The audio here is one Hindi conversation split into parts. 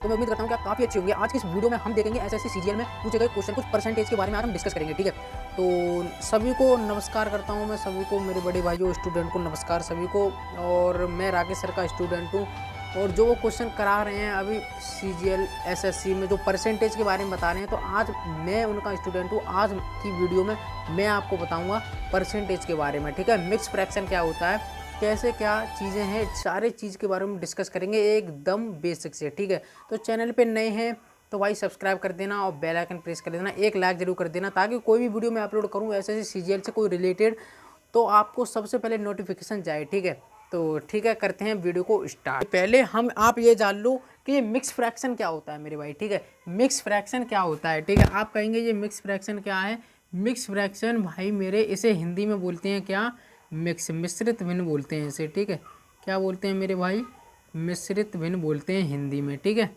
तो मैं उम्मीद करता हूँ कि आप काफ़ी अच्छे होंगे। आज की इस वीडियो में हम देखेंगे एसएससी सीजीएल में पूछे गए क्वेश्चन, कुछ परसेंटेज के बारे में आज हम डिस्कस करेंगे, ठीक है। तो सभी को नमस्कार करता हूँ, मैं सभी को, मेरे बड़े भाइयों स्टूडेंट को नमस्कार सभी को। और मैं राकेश सर का स्टूडेंट हूँ और जो वो क्वेश्चन करा रहे हैं अभी सीजीएल एसएससी में जो परसेंटेज के बारे में बता रहे हैं, तो आज मैं उनका स्टूडेंट हूँ। आज की वीडियो में मैं आपको बताऊंगा परसेंटेज के बारे में, ठीक है। मिक्स फ्रैक्शन क्या होता है, कैसे क्या चीज़ें हैं, सारे चीज़ के बारे में डिस्कस करेंगे एकदम बेसिक से, ठीक है। तो चैनल पे नए हैं तो भाई सब्सक्राइब कर देना और बेल आइकन प्रेस कर देना, एक लाइक जरूर कर देना, ताकि कोई भी वीडियो मैं अपलोड करूँ ऐसे सीजीएल से कोई रिलेटेड तो आपको सबसे पहले नोटिफिकेशन जाए, ठीक है। तो ठीक है, करते हैं वीडियो को स्टार्ट। पहले हम आप ये जान लो कि ये मिक्स फ्रैक्शन क्या होता है मेरे भाई, ठीक है। मिक्स फ्रैक्शन क्या होता है, ठीक है। आप कहेंगे ये मिक्स फ्रैक्शन क्या है। मिक्स फ्रैक्शन भाई मेरे, इसे हिंदी में बोलते हैं क्या, मिश्रित भिन्न बोलते हैं इसे, ठीक है। क्या बोलते हैं मेरे भाई, मिश्रित भिन्न बोलते हैं हिंदी में, ठीक है।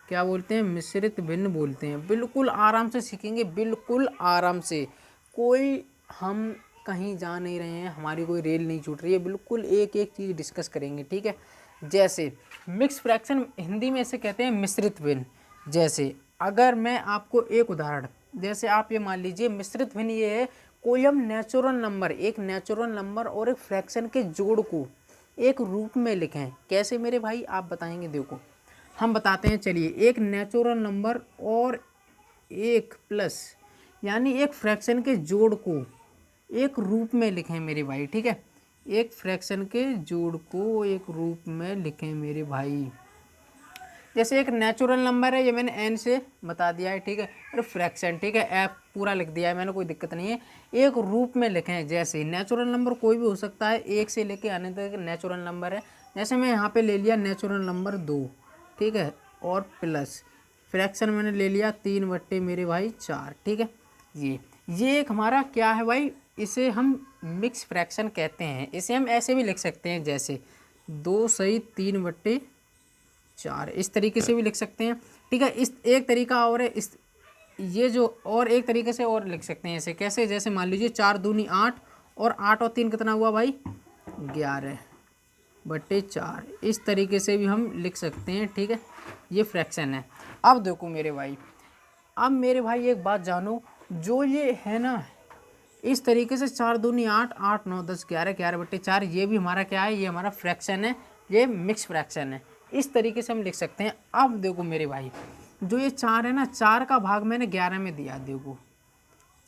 क्या बोलते हैं, मिश्रित भिन्न बोलते हैं। बिल्कुल आराम से सीखेंगे, बिल्कुल आराम से, कोई हम कहीं जा नहीं रहे हैं, हमारी कोई रेल नहीं छूट रही है, बिल्कुल एक एक चीज़ डिस्कस करेंगे, ठीक है। जैसे मिक्स फ्रैक्शन हिंदी में इसे कहते हैं मिश्रित भिन्न। जैसे अगर मैं आपको एक उदाहरण, जैसे आप ये मान लीजिए मिश्रित भिन्न ये है, कोई हम नेचुरल नंबर, एक नेचुरल नंबर और एक फ्रैक्शन के जोड़ को एक रूप में लिखें। कैसे मेरे भाई, आप बताएंगे, देखो हम बताते हैं, चलिए। एक नेचुरल नंबर और एक प्लस यानी एक फ्रैक्शन के जोड़ को एक रूप में लिखें मेरे भाई, ठीक है। एक फ्रैक्शन के जोड़ को एक रूप में लिखें मेरे भाई। जैसे एक नेचुरल नंबर है, ये मैंने एन से बता दिया है, ठीक है। और फ्रैक्शन, ठीक है, एफ पूरा लिख दिया है मैंने, कोई दिक्कत नहीं है। एक रूप में लिखें। जैसे नेचुरल नंबर कोई भी हो सकता है, एक से लेके आने तक नेचुरल नंबर है। जैसे मैं यहाँ पे ले लिया नेचुरल नंबर 2, ठीक है, और प्लस फ्रैक्शन मैंने ले लिया 3 मेरे भाई 4, ठीक है। ये एक हमारा क्या है भाई, इसे हम मिक्स फ्रैक्शन कहते हैं। इसे हम ऐसे भी लिख सकते हैं, जैसे 2 सही 3/4, इस तरीके से भी लिख सकते हैं, ठीक है। इस एक तरीका और है, इस ये जो और एक तरीके से और लिख सकते हैं ऐसे। कैसे, जैसे मान लीजिए 4 दूनी 8 और 8 और 3 कितना हुआ भाई, 11/4, इस तरीके से भी हम लिख सकते हैं, ठीक है। ये फ्रैक्शन है। अब देखो मेरे भाई, अब मेरे भाई एक बात जानो, जो ये है ना इस तरीके से 4 दूनी 8, 8 9 10 11, 11/4, ये भी हमारा क्या है, ये हमारा फ्रैक्शन है, ये मिक्स फ्रैक्शन है। इस तरीके से हम लिख सकते हैं। अब देखो मेरे भाई, जो ये 4 है ना, 4 का भाग मैंने 11 में दिया, देखो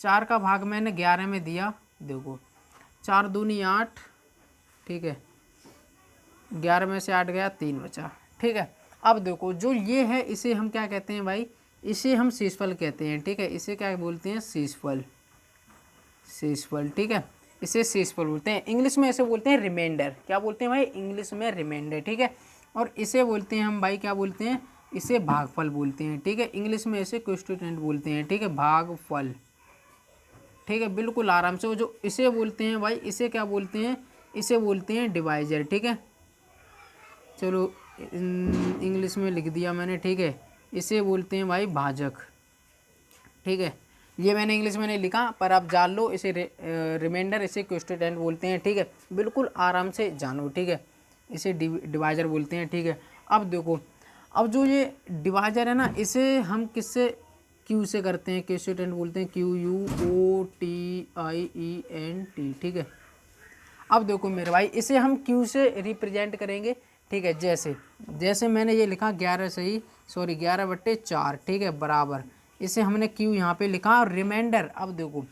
4 का भाग मैंने 11 में दिया, देखो 4 दूनी 8, ठीक है, 11 में से 8 गया, 3 बचा, ठीक है। अब देखो जो ये है, इसे हम क्या कहते हैं भाई, इसे हम शेषफल कहते हैं, ठीक है। इसे क्या बोलते हैं, शेषफल, शेषफल, ठीक है। इसे शेषफल बोलते हैं। इंग्लिश में इसे बोलते हैं रिमाइंडर। क्या बोलते हैं भाई, इंग्लिश में रिमाइंडर, ठीक है। और इसे बोलते हैं हम भाई, क्या बोलते हैं, इसे भागफल बोलते हैं, ठीक है। इंग्लिश में इसे कोएफिशिएंट बोलते हैं, ठीक है, भागफल, ठीक है। बिल्कुल आराम से। वो जो इसे बोलते हैं भाई, इसे क्या बोलते हैं, इसे बोलते हैं डिवाइजर, ठीक है। चलो इंग्लिश में लिख दिया मैंने, ठीक है। इसे बोलते हैं भाई भाजक, ठीक है। ये मैंने इंग्लिश में नहीं लिखा, पर आप जान लो, इसे रिमाइंडर, इसे कोएफिशिएंट बोलते हैं, ठीक है। बिल्कुल आराम से जानो, ठीक है। इसे डिवाइजर बोलते हैं, ठीक है। अब देखो, अब जो ये डिवाइजर है ना, इसे हम किससे, क्यू से करते हैं, कोएफिशिएंट बोलते हैं, QUOTIENT, ठीक है। अब देखो मेरे भाई, इसे हम क्यू से रिप्रेजेंट करेंगे, ठीक है। जैसे मैंने ये लिखा 11/4, ठीक है, बराबर, इसे हमने क्यू यहाँ पे लिखा। और रिमाइंडर, अब देखो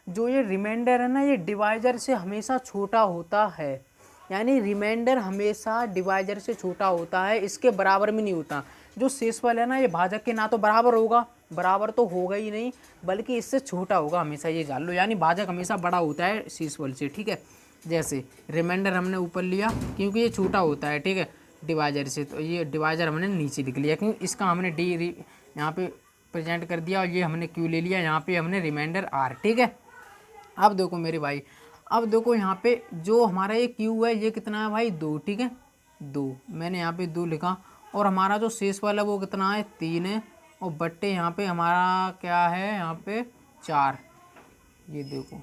जो ये रिमाइंडर है ना, ये डिवाइजर से हमेशा छोटा होता है, यानी रिमाइंडर हमेशा डिवाइजर से छोटा होता है, इसके बराबर में नहीं होता। जो शेषफल है ना, ये भाजक के ना तो बराबर होगा, बराबर तो होगा ही नहीं, बल्कि इससे छोटा होगा हमेशा, ये जान लो। यानी भाजक हमेशा बड़ा होता है शेषफल से, ठीक है। जैसे रिमाइंडर हमने ऊपर लिया क्योंकि ये छोटा होता है, ठीक है, डिवाइजर से, तो ये डिवाइजर हमने नीचे लिख लिया, क्योंकि इसका हमने यहाँ पे प्रेजेंट कर दिया, और ये हमने क्यू ले लिया, यहाँ पे हमने रिमाइंडर आर, ठीक है। अब देखो मेरे भाई, अब देखो यहाँ पे जो हमारा ये क्यू है, ये कितना है भाई, 2, ठीक है, 2, मैंने यहाँ पे 2 लिखा। और हमारा जो शेष वाला वो कितना है, 3 है, और बट्टे यहाँ पे हमारा क्या है, यहाँ पे 4, ये देखो,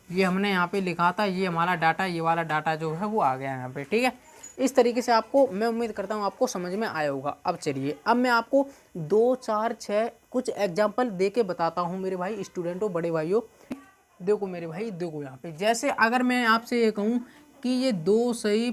ये हमने यहाँ पे लिखा था, ये हमारा डाटा, ये वाला डाटा जो है वो आ गया यहाँ पे, ठीक है। इस तरीके से आपको, मैं उम्मीद करता हूँ आपको समझ में आया होगा। अब चलिए, अब मैं आपको 2, 4, 6 कुछ एग्जाम्पल दे के बताता हूँ मेरे भाई स्टूडेंटों, बड़े भाइयों। देखो मेरे भाई, देखो यहाँ पे जैसे अगर मैं आपसे ये कहूँ कि ये 2 सही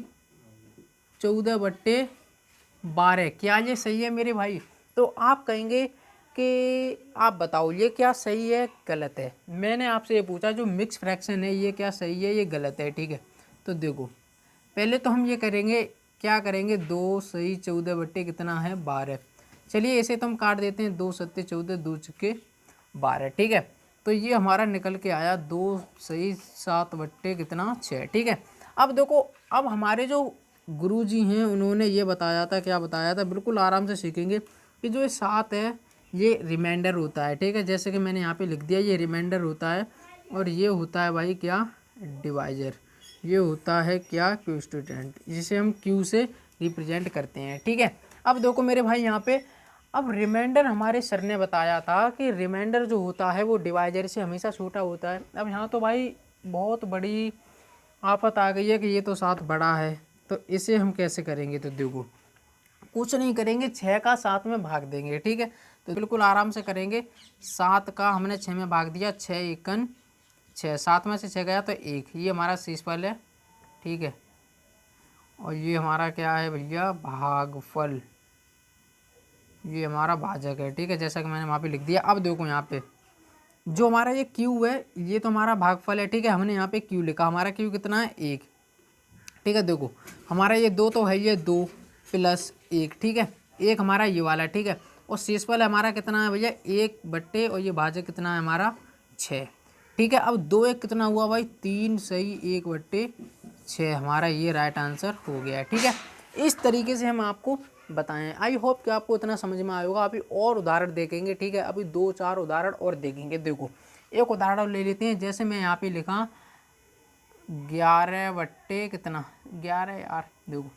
14/12, क्या ये सही है मेरे भाई? तो आप कहेंगे कि आप बताओ ये क्या सही है गलत है। मैंने आपसे ये पूछा जो मिक्स फ्रैक्शन है ये क्या सही है ये गलत है, ठीक है। तो देखो पहले तो हम ये करेंगे, क्या करेंगे, 2 सही 14 कितना है 12। चलिए इसे तो हम काट देते हैं, 2 सत्ते 14, 2 छक्के 12, ठीक है। तो ये हमारा निकल के आया 2 सही 7 कितना 6, ठीक है। अब देखो, अब हमारे जो गुरुजी हैं उन्होंने ये बताया था, क्या बताया था, बिल्कुल आराम से सीखेंगे कि जो ये 7 है ये रिमाइंडर होता है, ठीक है। जैसे कि मैंने यहाँ पे लिख दिया, ये रिमाइंडर होता है और ये होता है भाई क्या, डिवाइजर। ये होता है क्या, क्यू स्टूडेंट, जिसे हम क्यू से रिप्रेजेंट करते हैं, ठीक है। अब देखो मेरे भाई यहाँ पे, अब रिमाइंडर हमारे सर ने बताया था कि रिमाइंडर जो होता है वो डिवाइजर से हमेशा छोटा होता है। अब यहाँ तो भाई बहुत बड़ी आफत आ गई है कि ये तो 7 बड़ा है, तो इसे हम कैसे करेंगे? तो देखो कुछ नहीं करेंगे, 6 का 7 में भाग देंगे, ठीक है। तो बिल्कुल आराम से करेंगे, 7 का हमने 6 में भाग दिया, 6 एकन 6, 7 में से 6 गया तो 1, ये हमारा शेषफल है, ठीक है। और ये हमारा क्या है भैया, भागफल, ये हमारा भाजक है, ठीक है, जैसा कि मैंने वहाँ पे लिख दिया। अब देखो यहाँ पे जो हमारा ये क्यू है ये तो हमारा भागफल है, ठीक है। हमने यहाँ पे क्यू लिखा, हमारा क्यू कितना है 1, ठीक है। देखो हमारा ये 2 तो है, ये 2 + 1, ठीक है, 1 हमारा ये वाला, ठीक है। और शेषफल हमारा कितना है भैया 1 और ये भाजक कितना है हमारा 6, ठीक है। अब 2 1 कितना हुआ भाई 3 सही 1/6, हमारा ये राइट आंसर हो गया है, ठीक है। इस तरीके से हम आपको बताएं। आई होप कि आपको इतना समझ में आया होगा। अभी और उदाहरण देखेंगे, ठीक है। अभी 2 4 उदाहरण और देखेंगे। देखो एक उदाहरण ले लेते हैं, जैसे मैं यहाँ पे लिखा 11 कितना 11, यार देखो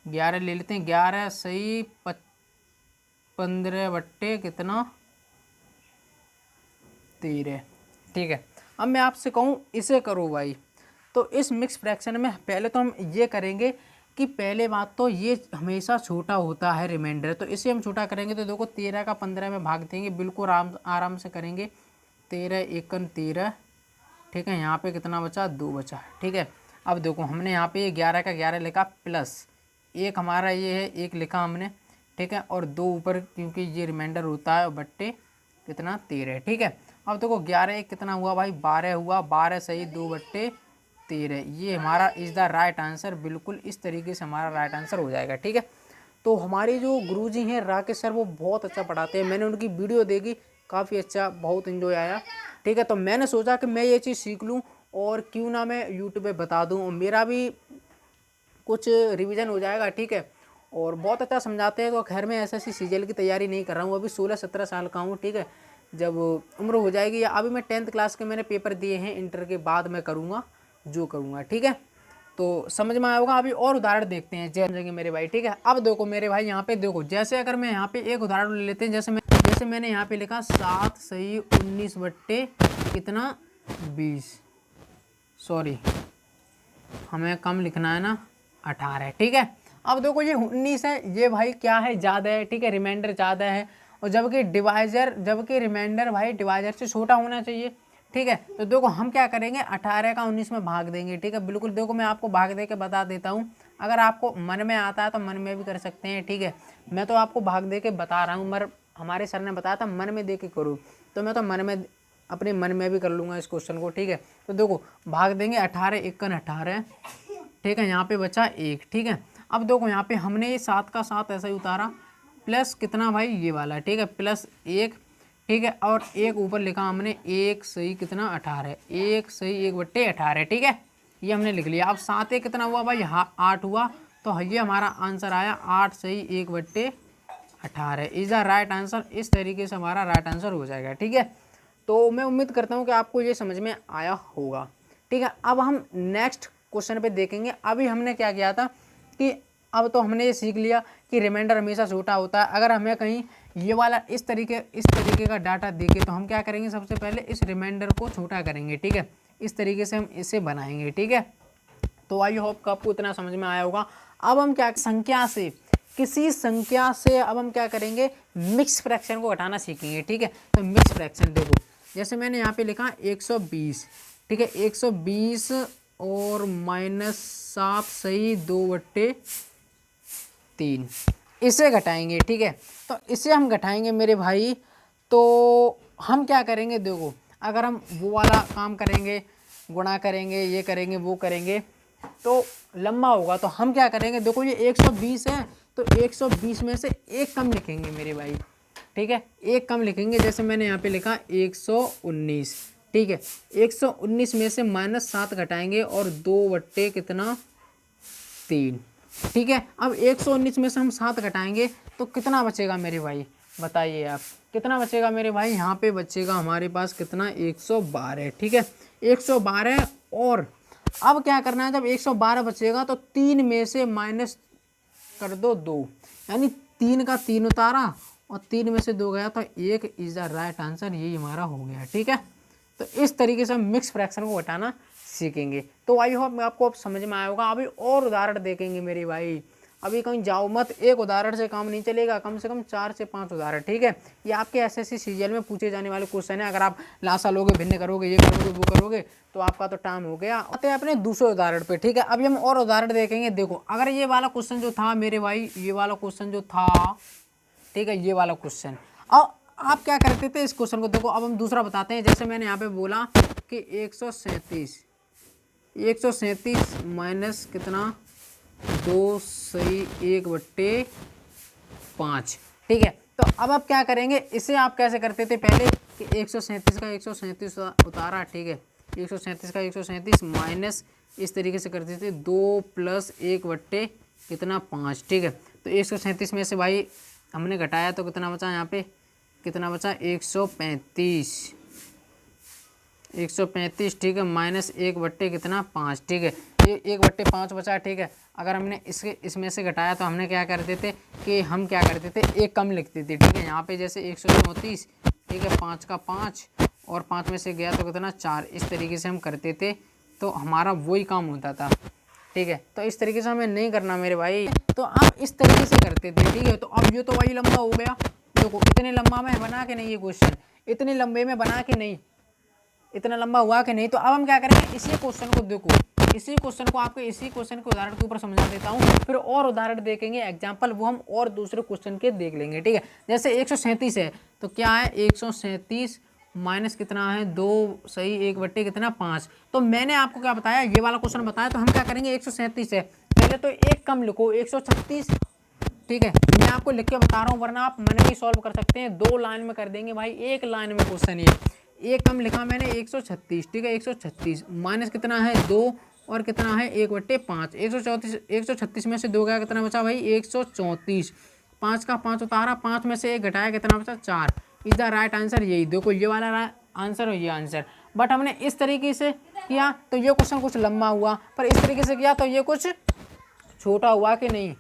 11 ले लेते हैं, 11 सही 15 कितना 13, ठीक है। अब मैं आपसे कहूँ इसे करो भाई, तो इस मिक्स फ्रैक्शन में पहले तो हम ये करेंगे कि पहले बात तो ये हमेशा छोटा होता है रिमाइंडर, तो इसे हम छोटा करेंगे। तो देखो 13 का 15 में भाग देंगे, बिल्कुल आराम से करेंगे, 13 एकन 13, ठीक है। यहाँ पे कितना बचा 2 बचा, ठीक है। अब देखो हमने यहाँ पे 11 का 11 लिखा प्लस 1 हमारा ये है 1 लिखा हमने, ठीक है। और 2 ऊपर क्योंकि ये रिमाइंडर होता है बट्टे कितना 13, ठीक है। अब देखो 11 1 कितना हुआ भाई 12 हुआ, 12 सही 2/13, ये हमारा इज़ द राइट आंसर। बिल्कुल इस तरीके से हमारा राइट आंसर हो जाएगा, ठीक है। तो हमारे जो गुरुजी हैं राकेश सर, वो बहुत अच्छा पढ़ाते हैं। मैंने उनकी वीडियो देखी, काफ़ी अच्छा, बहुत इन्जॉय आया, ठीक है। तो मैंने सोचा कि मैं ये चीज़ सीख लूँ और क्यों ना मैं यूट्यूब पे बता दूँ, और मेरा भी कुछ रिवीजन हो जाएगा, ठीक है। और बहुत अच्छा समझाते हैं। तो खैर मैं एसएससी सीजीएल की तैयारी नहीं कर रहा हूँ, अभी 16-17 साल का हूँ, ठीक है। जब उम्र हो जाएगी, या अभी मैं 10th क्लास के मैंने पेपर दिए हैं, इंटर के बाद मैं करूँगा जो करूँगा, ठीक है। तो समझ में आया होगा। अभी और उदाहरण देखते हैं, समझेंगे मेरे भाई, ठीक है। अब देखो मेरे भाई यहाँ पे देखो, जैसे अगर मैं यहाँ पे एक उदाहरण ले लेते हैं, जैसे मैंने यहाँ पे लिखा 7 सही 19 कितना 20, सॉरी हमें कम लिखना है ना 18, ठीक है। अब देखो ये 19 है, ये भाई क्या है ज़्यादा है, ठीक है, रिमाइंडर ज़्यादा है। और जबकि रिमाइंडर भाई डिवाइजर से छोटा होना चाहिए, ठीक है। तो देखो हम क्या करेंगे, 18 का 19 में भाग देंगे, ठीक है। बिल्कुल देखो मैं आपको भाग दे के बता देता हूँ, अगर आपको मन में आता है तो मन में भी कर सकते हैं, ठीक है। मैं तो आपको भाग दे के बता रहा हूँ, मगर हमारे सर ने बताया था मन में दे के करो, तो मैं तो अपने मन में भी कर लूँगा इस क्वेश्चन को, ठीक है। तो देखो भाग देंगे 18 एकन 18, ठीक है। यहाँ पे बचा 1, ठीक है। अब देखो यहाँ पे हमने ये 7 का 7 ऐसा ही उतारा, प्लस कितना भाई ये वाला, ठीक है, +1, ठीक है। और 1 ऊपर लिखा हमने 1 सही कितना 18, 1 सही 1/18, ठीक है, ये हमने लिख लिया। अब 7 1 कितना हुआ भाई 8 हुआ, तो ये हमारा आंसर आया 8 सही 1/18 इज़ द राइट आंसर। इस तरीके से हमारा राइट आंसर हो जाएगा, ठीक है। तो मैं उम्मीद करता हूँ कि आपको ये समझ में आया होगा, ठीक है। अब हम नेक्स्ट क्वेश्चन पे देखेंगे। अभी हमने क्या किया था कि अब तो हमने ये सीख लिया कि रिमाइंडर हमेशा छोटा होता है। अगर हमें कहीं ये वाला इस तरीके का डाटा देखे, तो हम क्या करेंगे, सबसे पहले इस रिमाइंडर को छोटा करेंगे, ठीक है। इस तरीके से हम इसे बनाएंगे, ठीक है। तो आई होप कि आपको इतना समझ में आया होगा। अब हम क्या संख्या से, किसी संख्या से अब हम क्या करेंगे, मिक्स फ्रैक्शन को घटाना सीखेंगे। ठीक है, तो मिक्स फ्रैक्शन देखो, जैसे मैंने यहाँ पे लिखा 120, ठीक है, 120 और -7 सही 2/3, इसे घटाएंगे। ठीक है, तो इसे हम घटाएंगे मेरे भाई, तो हम क्या करेंगे देखो, अगर हम वो वाला काम करेंगे, गुणा करेंगे, ये करेंगे, वो करेंगे, तो लंबा होगा। तो हम क्या करेंगे देखो, ये 120 है, तो 120 में से एक कम लिखेंगे मेरे भाई। ठीक है, एक कम लिखेंगे, जैसे मैंने यहाँ पे लिखा 119। ठीक है, 119 में से -7 घटाएंगे और 2/3। ठीक है, अब 119 में से हम 7 घटाएंगे तो कितना बचेगा मेरे भाई, बताइए आप, कितना बचेगा मेरे भाई। यहाँ पे बचेगा हमारे पास कितना, 112। ठीक है, 112। और अब क्या करना है, जब 112 बचेगा तो 3 में से माइनस कर दो 2, यानी 3 का 3 उतारा और 3 में से 2 गया, तो 1 इज द राइट आंसर, यही हमारा हो गया। ठीक है, तो इस तरीके से हम मिक्स फ्रैक्शन को घटाना सीखेंगे। तो आई होप आपको अब समझ में आया होगा। अभी और उदाहरण देखेंगे मेरे भाई, अभी कहीं जाओ मत, एक उदाहरण से काम नहीं चलेगा, कम से कम 4 से 5 उदाहरण। ठीक है, ये आपके एसएससी सीजीएल में पूछे जाने वाले क्वेश्चन है। अगर आप लासा लोगे, भिन्न करोगे, ये करोगे, वो करोगे, तो आपका तो टाइम हो गया। आते हैं अपने दूसरे उदाहरण पे। ठीक है, अभी हम और उदाहरण देखेंगे। देखो, अगर ये वाला क्वेश्चन जो था मेरे भाई, ये वाला क्वेश्चन जो था, ठीक है, ये वाला क्वेश्चन, अब आप क्या करते थे इस क्वेश्चन को, देखो अब हम दूसरा बताते हैं। जैसे मैंने यहाँ पे बोला कि 137 माइनस कितना, 2 सही 1/5। ठीक है, तो अब आप क्या करेंगे, इसे आप कैसे करते थे पहले कि 137 का 137 उतारा। ठीक है, 137 का 137 माइनस, इस तरीके से करते थे 2 + 1/5। ठीक है, तो 137 में से भाई हमने घटाया तो कितना बचा, यहाँ पे कितना बचा, 135। ठीक है, माइनस 1/5। ठीक है, ये 1/5 बचा। ठीक है, अगर हमने इसमें से घटाया तो हमने क्या करते थे कि हम क्या करते थे, एक कम लिखते थे। ठीक है, यहाँ पे जैसे 134, ठीक है, 5 का 5 और 5 में से गया तो कितना, 4। इस तरीके से हम करते थे, तो हमारा वही काम होता था। ठीक है, तो इस तरीके से हमें नहीं करना मेरे भाई, तो आप इस तरीके से करते थे। ठीक है, तो अब ये तो वही लंबा हो गया। देखो, इतने लंबा में बना के नहीं, ये क्वेश्चन इतने लंबे में बना के नहीं, इतना लंबा हुआ कि नहीं। तो अब हम क्या करेंगे, इसी क्वेश्चन को देखो, इसी क्वेश्चन को आपके इसी क्वेश्चन के उदाहरण के ऊपर समझा देता हूँ, फिर और उदाहरण देखेंगे एग्जाम्पल, वो हम और दूसरे क्वेश्चन के देख लेंगे। ठीक है, जैसे 137 है, तो क्या है, 137 माइनस कितना है, 2 सही 1/5। तो मैंने आपको क्या बताया, ये वाला क्वेश्चन बताया। तो हम क्या करेंगे, 137 है, पहले तो एक कम लिखो, 136। ठीक है, मैं आपको लिख के बता रहा हूँ, वरना आप मन में ही सॉल्व कर सकते हैं, 2 लाइन में कर देंगे भाई, एक लाइन में क्वेश्चन ये। एक कम लिखा मैंने 136। ठीक है, 136 माइनस कितना है, 2 और कितना है 1/5। 136 में से 2 गया, कितना बचा भाई, 134। 5 का 5 उतारा, 5 में से 1 घटाया, कितना बचा, 4। इज द राइट आंसर, यही देखो, ये वाला आंसर और ये आंसर। बट हमने इस तरीके से किया तो ये क्वेश्चन कुछ लंबा हुआ, पर इस तरीके से किया तो ये कुछ छोटा हुआ कि नहीं।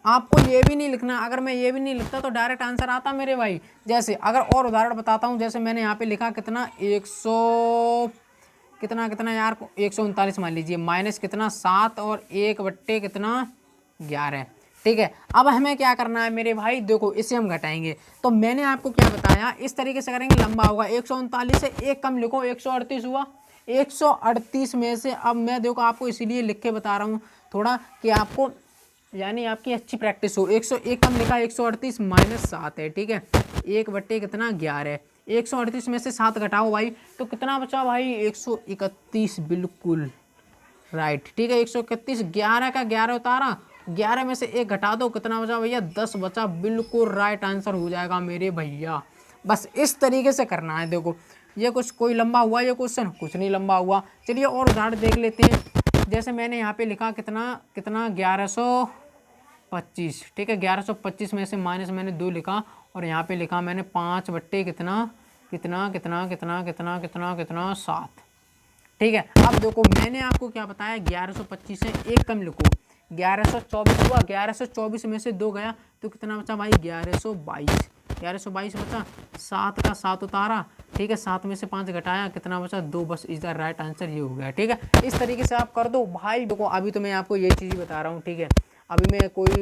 आपको ये भी नहीं लिखना, अगर मैं ये भी नहीं लिखता तो डायरेक्ट आंसर आता मेरे भाई। जैसे अगर और उदाहरण बताता हूँ, जैसे मैंने यहाँ पे लिखा कितना, 100 कितना यार, 139 मान लीजिए, माइनस कितना, 7 और 1/11। ठीक है, अब हमें क्या करना है मेरे भाई, देखो इसे हम घटाएंगे। तो मैंने आपको क्या बताया, इस तरीके से करेंगे, लंबा होगा। 139 से एक कम लिखो, 138 हुआ। 138 में से अब मैं देखो आपको इसीलिए लिख के बता रहा हूँ थोड़ा, कि आपको यानी आपकी अच्छी प्रैक्टिस हो। 101 कम लिखा, 138 माइनस 7 है। ठीक है, 1/11। 138 में से 7 घटाओ भाई, तो कितना बचा भाई, 131। बिल्कुल राइट। ठीक है, 131। 11 का 11 उतारा, 11 में से 1 घटा दो, कितना बचा भैया, 10 बचा। बिल्कुल राइट आंसर हो जाएगा मेरे भैया। बस इस तरीके से करना है। देखो, ये कुछ कोई लंबा हुआ ये क्वेश्चन, कुछ नहीं लंबा हुआ। चलिए और उदाहरण देख लेते हैं। जैसे मैंने यहाँ पे लिखा कितना 1125। ठीक है, 1125 में से माइनस मैंने 2 लिखा, और यहाँ पे लिखा मैंने 5/7। ठीक है, अब देखो मैंने आपको क्या बताया, 1125 से एक कम लिखो, 1124 हुआ। 1124 में से 2 गया तो कितना बचा भाई, 1122 बचा। 7 का 7 उतारा, ठीक है। 7 में से 5 घटाया, कितना बचा? 2, बस इज द राइट आंसर, ये हो गया। ठीक है, इस तरीके से आप कर दो भाई। देखो अभी तो मैं आपको ये चीज़ बता रहा हूँ, ठीक है। अभी मैं कोई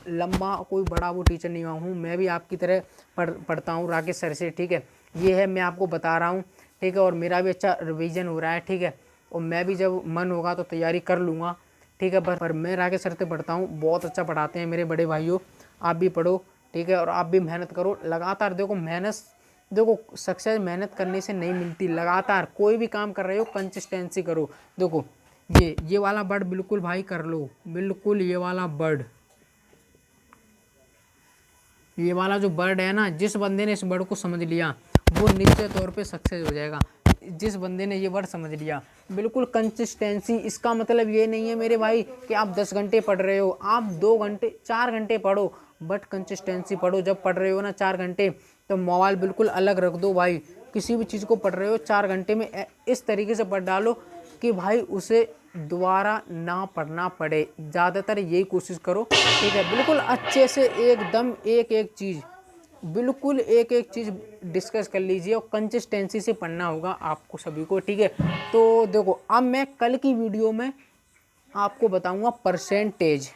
लंबा कोई बड़ा वो टीचर नहीं हुआ हूँ, मैं भी आपकी तरह पढ़ता हूँ राकेश सर से, ठीक है। ये है, मैं आपको बता रहा हूँ, ठीक है। और मेरा भी अच्छा रिवीजन हो रहा है, ठीक है। और मैं भी जब मन होगा तो तैयारी कर लूँगा, ठीक है। पर मैं राकेश सर से पढ़ता हूँ, बहुत अच्छा पढ़ाते हैं मेरे बड़े भाइयों। आप भी पढ़ो, ठीक है। और आप भी मेहनत करो लगातार। देखो मेहनत, देखो सक्सेस मेहनत करने से नहीं मिलती, लगातार कोई भी काम कर रहे हो कंसिस्टेंसी करो। देखो ये वाला वर्ड बिल्कुल भाई कर लो, बिल्कुल ये वाला वर्ड, ये वाला जो वर्ड है ना, जिस बंदे ने इस वर्ड को समझ लिया वो निश्चित तौर पे सक्सेस हो जाएगा। जिस बंदे ने ये वर्ड समझ लिया, बिल्कुल कंसिस्टेंसी। इसका मतलब ये नहीं है मेरे भाई कि आप 10 घंटे पढ़ रहे हो, आप 2 घंटे 4 घंटे पढ़ो, बट कंसिस्टेंसी पढ़ो। जब पढ़ रहे हो ना 4 घंटे, तो मोबाइल बिल्कुल अलग रख दो भाई। किसी भी चीज़ को पढ़ रहे हो 4 घंटे में इस तरीके से पढ़ डालो कि भाई उसे दोबारा ना पढ़ना पड़े। ज़्यादातर यही कोशिश करो, ठीक है। बिल्कुल अच्छे से एकदम एक एक चीज़, बिल्कुल एक एक चीज़ डिस्कस कर लीजिए और कंसिस्टेंसी से पढ़ना होगा आपको सभी को, ठीक है। तो देखो अब मैं कल की वीडियो में आपको बताऊंगा परसेंटेज,